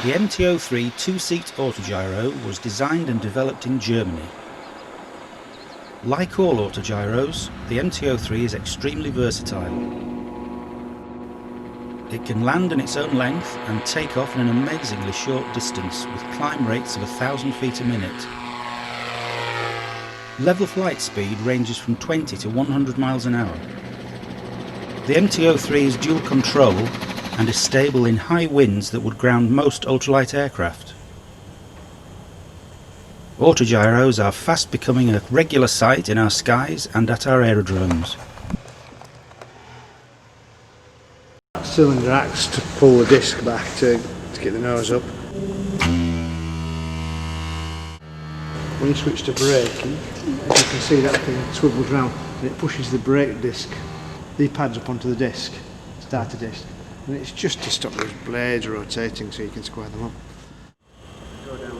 The MT-03 two-seat autogyro was designed and developed in Germany. Like all autogyros, the MT-03 is extremely versatile. It can land in its own length and take off in an amazingly short distance with climb rates of 1,000 feet a minute. Level flight speed ranges from 20 to 100 miles an hour. The MT-03 is dual control and is stable in high winds that would ground most ultralight aircraft. Autogyros are fast becoming a regular sight in our skies and at our aerodromes. That cylinder acts to pull the disc back to get the nose up. When you switch to braking, as you can see, that thing swivels round and it pushes the brake disc, the pads up onto the disc, starter disc, and it's just to stop those blades rotating so you can square them up. Go down.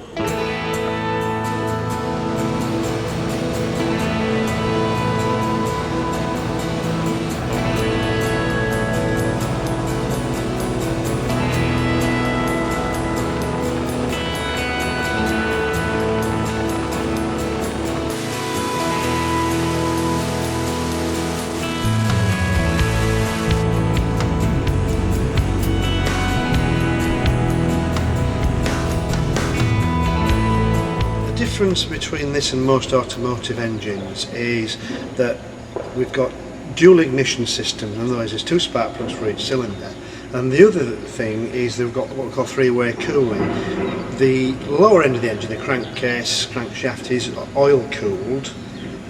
The difference between this and most automotive engines is that we've got dual ignition systems, in other words there's two spark plugs for each cylinder, and the other thing is they've got what we call three-way cooling. The lower end of the engine, the crankcase, crankshaft, is oil cooled.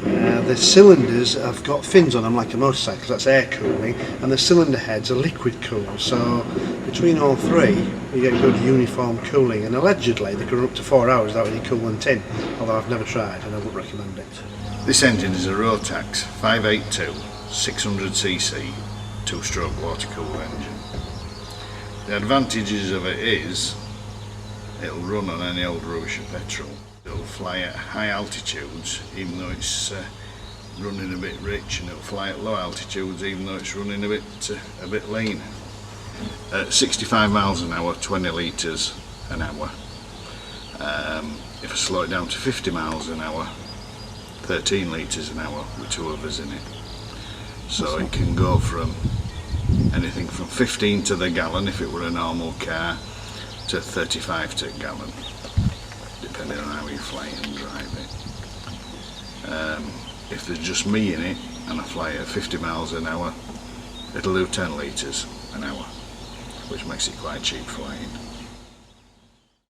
The cylinders have got fins on them like a motorcycle, so that's air cooling, and the cylinder heads are liquid cooled, so between all three you get good uniform cooling, and allegedly they can run up to 4 hours without any coolant in, although I've never tried and I wouldn't recommend it. This engine is a Rotax 582 600cc two-stroke water-cooled engine. The advantages of it is it'll run on any old rubbish of petrol. It'll fly at high altitudes even though it's running a bit rich, and it'll fly at low altitudes even though it's running a bit lean. At 65 miles an hour, 20 litres an hour. If I slow it down to 50 miles an hour, 13 litres an hour with two others in it. So it can go from anything from 15 to the gallon if it were a normal car to 35 to a gallon, depending on how you fly and drive it. If there's just me in it and I fly at 50 miles an hour, it'll do 10 litres an hour, which makes it quite cheap flying.